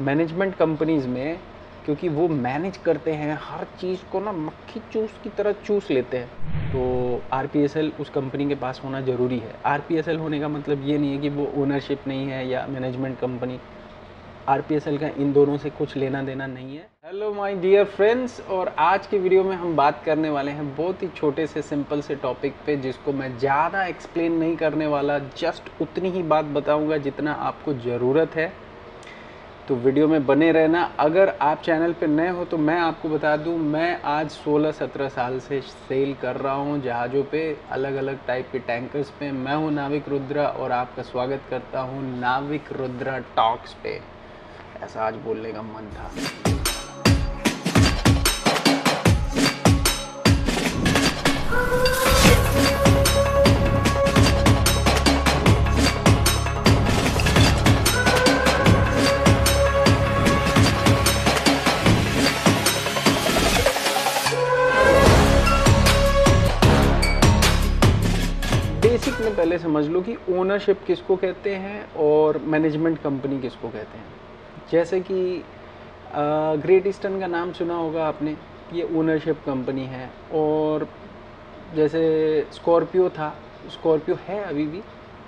Management companies में, क्योंकि वो मैनेज करते हैं हर चीज़ को ना, मक्खी चूस की तरह चूस लेते हैं। तो आरपीएसएल उस कंपनी के पास होना ज़रूरी है। आरपीएसएल होने का मतलब ये नहीं है कि वो ओनरशिप नहीं है या मैनेजमेंट कंपनी। आरपीएसएल का इन दोनों से कुछ लेना देना नहीं है। हेलो माय डियर फ्रेंड्स, और आज की वीडियो में हम बात करने वाले हैं बहुत ही छोटे से सिंपल से टॉपिक पे, जिसको मैं ज़्यादा एक्सप्लेन नहीं करने वाला, जस्ट उतनी ही बात बताऊंगा जितना आपको ज़रूरत है। तो वीडियो में बने रहना। अगर आप चैनल पे नए हो तो मैं आपको बता दूं, मैं आज 16-17 साल से सेल कर रहा हूं जहाज़ों पे, अलग अलग टाइप के टैंकर्स पे। मैं हूं नाविक रुद्रा और आपका स्वागत करता हूं नाविक रुद्रा टॉक्स पे। ऐसा आज बोलने का मन था। बेसिक में पहले समझ लो कि ओनरशिप किसको कहते हैं और मैनेजमेंट कंपनी किसको कहते हैं। जैसे कि ग्रेट ईस्टर्न का नाम सुना होगा आपने, ये ओनरशिप कंपनी है। और जैसे स्कॉर्पियो था, स्कॉर्पियो है अभी भी,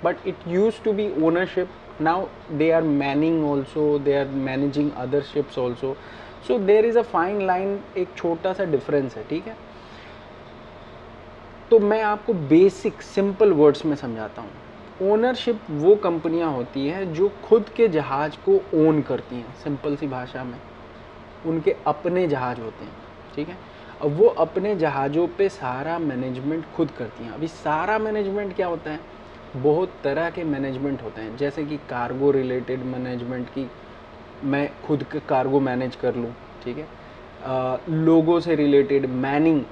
but it used to be ownership. Now they are manning also, they are managing other ships also. So there is a fine line, एक छोटा सा डिफरेंस है, ठीक है। तो मैं आपको बेसिक सिंपल वर्ड्स में समझाता हूँ। ओनरशिप वो कंपनियाँ होती हैं जो खुद के जहाज़ को ओन करती हैं, सिंपल सी भाषा में उनके अपने जहाज़ होते हैं, ठीक है। अब वो अपने जहाज़ों पे सारा मैनेजमेंट खुद करती हैं। अभी सारा मैनेजमेंट क्या होता है, बहुत तरह के मैनेजमेंट होते हैं। जैसे कि कार्गो रिलेटेड मैनेजमेंट की, मैं खुद का कार्गो मैनेज कर लूँ, ठीक है। लोगों से रिलेटेड मैनिंग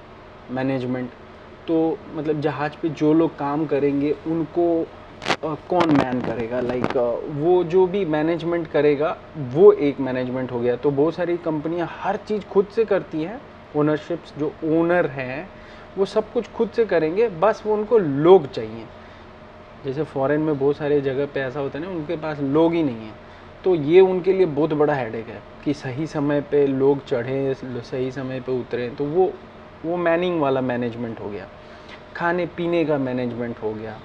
मैनेजमेंट, तो मतलब जहाज़ पे जो लोग काम करेंगे उनको कौन मैन करेगा, लाइक वो जो भी मैनेजमेंट करेगा वो एक मैनेजमेंट हो गया। तो बहुत सारी कंपनियां हर चीज़ खुद से करती हैं। ओनरशिप्स जो ओनर हैं वो सब कुछ खुद से करेंगे, बस वो उनको लोग चाहिए। जैसे फॉरेन में बहुत सारे जगह पे ऐसा होता है ना, उनके पास लोग ही नहीं हैं, तो ये उनके लिए बहुत बड़ा हेडेक है कि सही समय पे लोग चढ़ें, सही समय पे उतरें। तो वो मैनिंग वाला मैनेजमेंट हो गया। खाने पीने का मैनेजमेंट हो गया,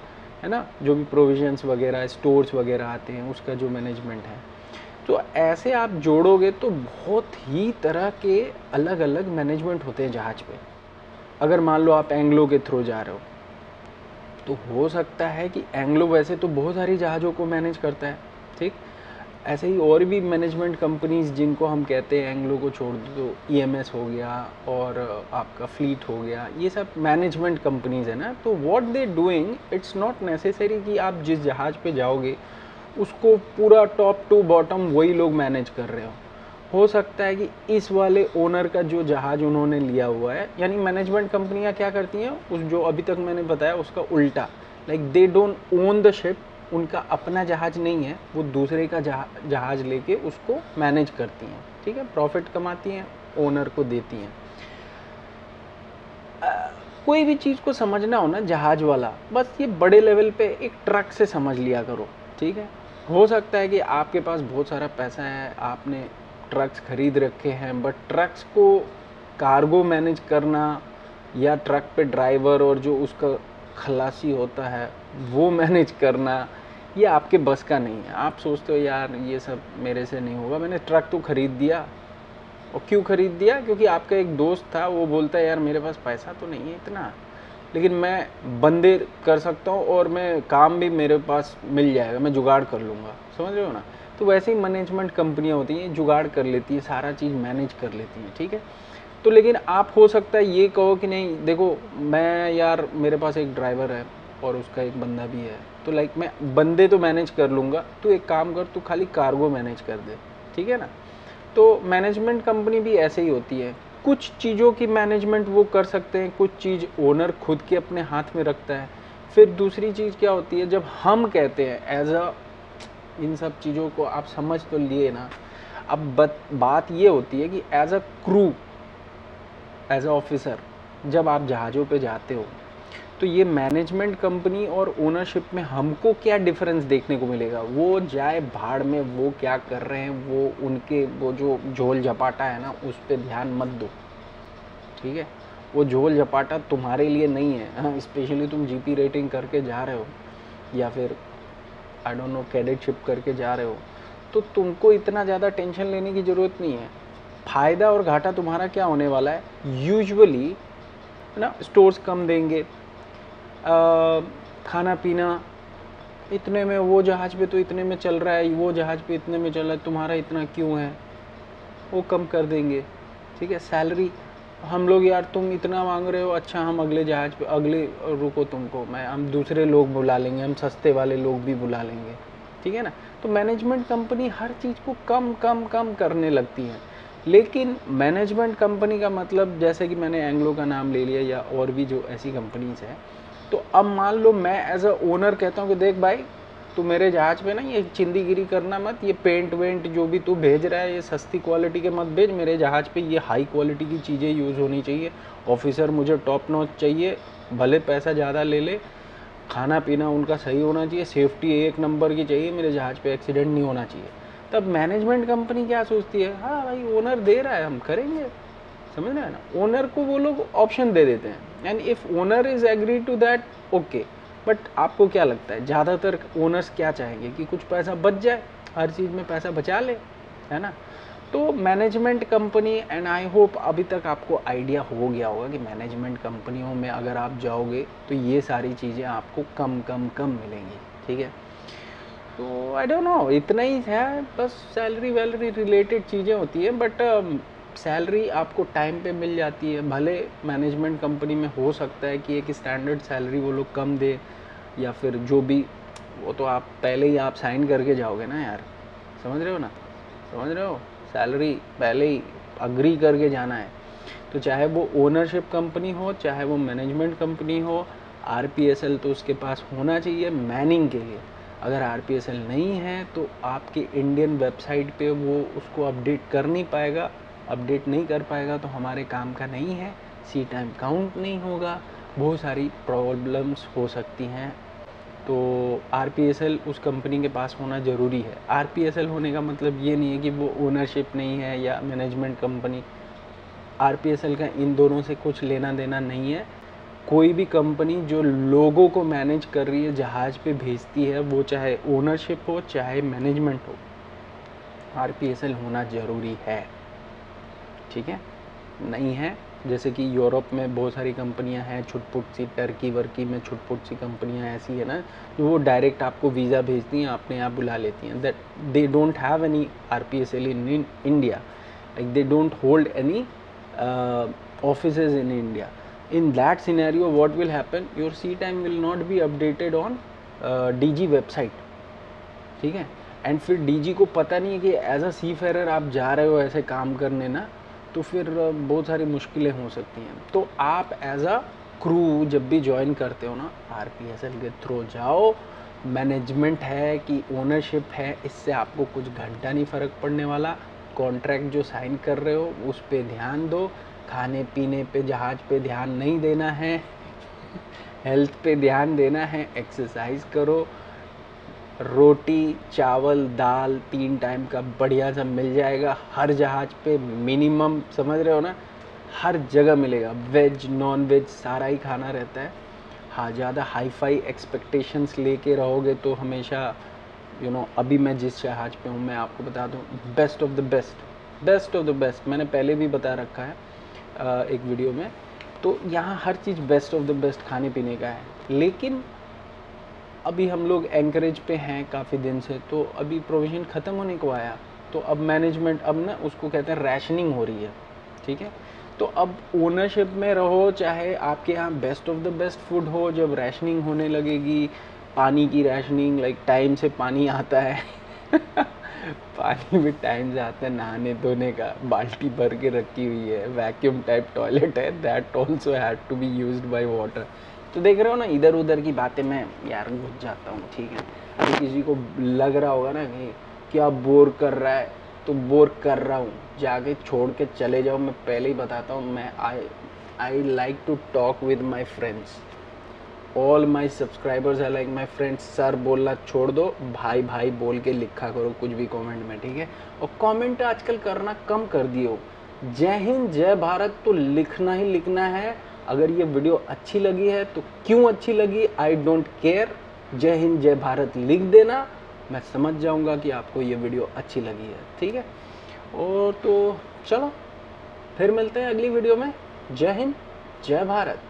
है ना, जो भी प्रोविजंस वगैरह स्टोर्स वगैरह आते हैं उसका जो मैनेजमेंट है। तो ऐसे आप जोड़ोगे तो बहुत ही तरह के अलग अलग मैनेजमेंट होते हैं जहाज़ पे। अगर मान लो आप एंग्लो के थ्रू जा रहे हो, तो हो सकता है कि एंग्लो वैसे तो बहुत सारी जहाज़ों को मैनेज करता है, ठीक। ऐसे ही और भी मैनेजमेंट कंपनीज़ जिनको हम कहते हैं, एंग्लो को छोड़ दो तो ईएमएस हो गया और आपका फ्लीट हो गया, ये सब मैनेजमेंट कंपनीज़ है ना। तो what they doing, it's not necessary कि आप जिस जहाज़ पे जाओगे उसको पूरा टॉप टू बॉटम वही लोग मैनेज कर रहे हो सकता है कि इस वाले ओनर का जो जहाज़ उन्होंने लिया हुआ है, यानी मैनेजमेंट कंपनियां क्या करती हैं, उस जो अभी तक मैंने बताया उसका उल्टा, like they don't own the ship. उनका अपना जहाज़ नहीं है, वो दूसरे का जहाज़ लेके उसको मैनेज करती हैं, ठीक है। प्रॉफिट कमाती हैं, ओनर को देती हैं। कोई भी चीज़ को समझना हो ना जहाज़ वाला, बस ये बड़े लेवल पे एक ट्रक से समझ लिया करो, ठीक है। हो सकता है कि आपके पास बहुत सारा पैसा है, आपने ट्रक्स खरीद रखे हैं, बट ट्रक्स को कार्गो मैनेज करना या ट्रक पे ड्राइवर और जो उसका खलासी होता है वो मैनेज करना, ये आपके बस का नहीं है। आप सोचते हो यार ये सब मेरे से नहीं होगा, मैंने ट्रक तो खरीद दिया। और क्यों खरीद दिया, क्योंकि आपका एक दोस्त था, वो बोलता है यार मेरे पास पैसा तो नहीं है इतना, लेकिन मैं बंदे कर सकता हूँ और मैं काम भी मेरे पास मिल जाएगा, मैं जुगाड़ कर लूँगा, समझ रहे हो ना। तो वैसे ही मैनेजमेंट कंपनियाँ होती हैं, जुगाड़ कर लेती हैं, सारा चीज़ मैनेज कर लेती हैं, ठीक है। तो लेकिन आप हो सकता है ये कहो कि नहीं देखो, मैं यार मेरे पास एक ड्राइवर है और उसका एक बंदा भी है, तो लाइक मैं बंदे तो मैनेज कर लूँगा, तू एक काम कर, तू खाली कार्गो मैनेज कर दे, ठीक है ना। तो मैनेजमेंट कंपनी भी ऐसे ही होती है। कुछ चीज़ों की मैनेजमेंट वो कर सकते हैं, कुछ चीज़ ओनर खुद के अपने हाथ में रखता है। फिर दूसरी चीज़ क्या होती है, जब हम कहते हैं एज अ, इन सब चीज़ों को आप समझ तो लिए ना। अब बात ये होती है कि as a crew, as a officer, जब आप जहाज़ों पे जाते हो तो ये मैनेजमेंट कंपनी और ओनरशिप में हमको क्या डिफरेंस देखने को मिलेगा? वो जाए भाड़ में, वो क्या कर रहे हैं, वो उनके वो जो झोल झपाटा है ना, उस पर ध्यान मत दो, ठीक है? वो झोल झपाटा तुम्हारे लिए नहीं है। हाँ, स्पेशली तुम जीपी रेटिंग करके जा रहे हो या फिर आई डोंट नो कैडेटशिप करके जा रहे हो, तो तुमको इतना ज़्यादा टेंशन लेने की ज़रूरत नहीं है। फ़ायदा और घाटा तुम्हारा क्या होने वाला है? यूजुअली ना, स्टोर्स कम देंगे, खाना पीना इतने में, वो जहाज़ पे तो इतने में चल रहा है, वो जहाज़ पे इतने में चल रहा है, तुम्हारा इतना क्यों है, वो कम कर देंगे, ठीक है? सैलरी हम लोग, यार तुम इतना मांग रहे हो, अच्छा हम अगले जहाज़ पे, अगले रुको तुमको हम दूसरे लोग बुला लेंगे, हम सस्ते वाले लोग भी बुला लेंगे, ठीक है ना? तो मैनेजमेंट कंपनी हर चीज़ को कम कम कम करने लगती है। लेकिन मैनेजमेंट कंपनी का मतलब, जैसे कि मैंने एंग्लो का नाम ले लिया या और भी जो ऐसी कंपनीज है, तो अब मान लो मैं एज अ ओनर कहता हूँ कि देख भाई, तू मेरे जहाज़ पे ना ये चिंदीगिरी करना मत, ये पेंट वेंट जो भी तू भेज रहा है ये सस्ती क्वालिटी के मत भेज, मेरे जहाज़ पे ये हाई क्वालिटी की चीज़ें यूज़ होनी चाहिए, ऑफिसर मुझे टॉप नॉच चाहिए, भले पैसा ज़्यादा ले ले, खाना पीना उनका सही होना चाहिए, सेफ्टी एक नंबर की चाहिए, मेरे जहाज़ पे एक्सीडेंट नहीं होना चाहिए। तब मैनेजमेंट कंपनी क्या सोचती है? हाँ भाई, ओनर दे रहा है, हम करेंगे, समझ रहे हैं ना? ओनर को वो लोग ऑप्शन दे देते हैं, and if owner is agree to that, okay. But आपको क्या लगता है, ज़्यादातर ओनर्स क्या चाहेंगे? कि कुछ पैसा बच जाए, हर चीज़ में पैसा बचा ले, है ना? तो management company, and I hope अभी तक आपको आइडिया हो गया होगा कि मैनेजमेंट कंपनियों में अगर आप जाओगे तो ये सारी चीज़ें आपको कम कम कम मिलेंगी, ठीक है? तो आई डोंट नो, इतना ही है, बस सैलरी वैलरी रिलेटेड चीज़ें होती हैं, बट सैलरी आपको टाइम पे मिल जाती है। भले मैनेजमेंट कंपनी में हो सकता है कि एक स्टैंडर्ड सैलरी वो लोग कम दे, या फिर जो भी, वो तो आप पहले ही आप साइन करके जाओगे ना यार, समझ रहे हो ना? समझ रहे हो? सैलरी पहले ही अग्री करके जाना है। तो चाहे वो ओनरशिप कंपनी हो, चाहे वो मैनेजमेंट कंपनी हो, आरपीएसएल तो उसके पास होना चाहिए मैनिंग के लिए। अगर आरपीएसएल नहीं है तो आपके इंडियन वेबसाइट पे वो उसको अपडेट कर नहीं पाएगा, अपडेट नहीं कर पाएगा तो हमारे काम का नहीं है, सी टाइम काउंट नहीं होगा, बहुत सारी प्रॉब्लम्स हो सकती हैं। तो आरपीएसएल उस कंपनी के पास होना ज़रूरी है। आरपीएसएल होने का मतलब ये नहीं है कि वो ओनरशिप नहीं है या मैनेजमेंट कंपनी, आरपीएसएल का इन दोनों से कुछ लेना देना नहीं है। कोई भी कंपनी जो लोगों को मैनेज कर रही है, जहाज़ पे भेजती है, वो चाहे ओनरशिप हो चाहे मैनेजमेंट हो, आरपीएसएल होना ज़रूरी है, ठीक है? नहीं है, जैसे कि यूरोप में बहुत सारी कंपनियां हैं छुटपुट सी, टर्की वर्की में छुटपुट सी कंपनियां ऐसी है ना, जो वो डायरेक्ट आपको वीज़ा भेजती हैं, अपने आप बुला लेती हैं, that they don't have any RPSL in India, like they don't hold any offices in India. In that scenario, what will happen? Your sea time will not be updated on DG website, ठीक है? And फिर DG को पता नहीं है कि as अ सी Ferrer आप जा रहे हो ऐसे काम करने ना, तो फिर बहुत सारी मुश्किलें हो सकती हैं। तो आप एज अ क्रू जब भी ज्वाइन करते हो ना, आरपीएसएल के थ्रू जाओ। मैनेजमेंट है कि ओनरशिप है, इससे आपको कुछ घंटा नहीं फ़र्क पड़ने वाला। कॉन्ट्रैक्ट जो साइन कर रहे हो उस पर ध्यान दो, खाने पीने पे, जहाज़ पे ध्यान नहीं देना है, हेल्थ पे ध्यान देना है, एक्सरसाइज करो, रोटी चावल दाल 3 टाइम का बढ़िया सा मिल जाएगा हर जहाज़ पे मिनिमम, समझ रहे हो ना? हर जगह मिलेगा, वेज नॉन वेज सारा ही खाना रहता है। हाँ, ज़्यादा हाई फाई एक्सपेक्टेशंस लेके रहोगे तो हमेशा अभी मैं जिस जहाज़ पे हूँ, मैं आपको बता दूँ, best of the best, best of the best, मैंने पहले भी बता रखा है एक वीडियो में। तो यहाँ हर चीज़ बेस्ट ऑफ द बेस्ट खाने पीने का है। लेकिन अभी हम लोग एंकरेज पे हैं काफ़ी दिन से, तो अभी प्रोविज़न ख़त्म होने को आया, तो अब मैनेजमेंट, अब ना उसको कहते हैं रैशनिंग हो रही है, ठीक है? तो अब ओनरशिप में रहो, चाहे आपके यहाँ best of the best food हो, जब रैशनिंग होने लगेगी, पानी की रैशनिंग, लाइक टाइम से पानी आता है पानी भी टाइम से आता है, नहाने धोने का बाल्टी भर के रखी हुई है, वैक्यूम टाइप टॉयलेट है, that also had to be used by water. तो देख रहे हो ना, इधर उधर की बातें मैं यार घुस जाता हूँ, ठीक है? अभी किसी को लग रहा होगा ना कि क्या बोर कर रहा है, तो बोर कर रहा हूँ, जाके छोड़ के चले जाओ। मैं पहले ही बताता हूँ, मैं I like to talk with my friends, all my subscribers है लाइक माई फ्रेंड्स, सर बोलना छोड़ दो, भाई भाई बोल के लिखा करो कुछ भी कमेंट में, ठीक है। और कमेंट आजकल करना कम कर दियो। जय हिंद जय भारत तो लिखना ही लिखना है। अगर ये वीडियो अच्छी लगी है तो क्यों अच्छी लगी, आई डोंट केयर, जय हिंद जय भारत लिख देना, मैं समझ जाऊंगा कि आपको ये वीडियो अच्छी लगी है, ठीक है। और तो चलो फिर मिलते हैं अगली वीडियो में। जय हिंद जय भारत।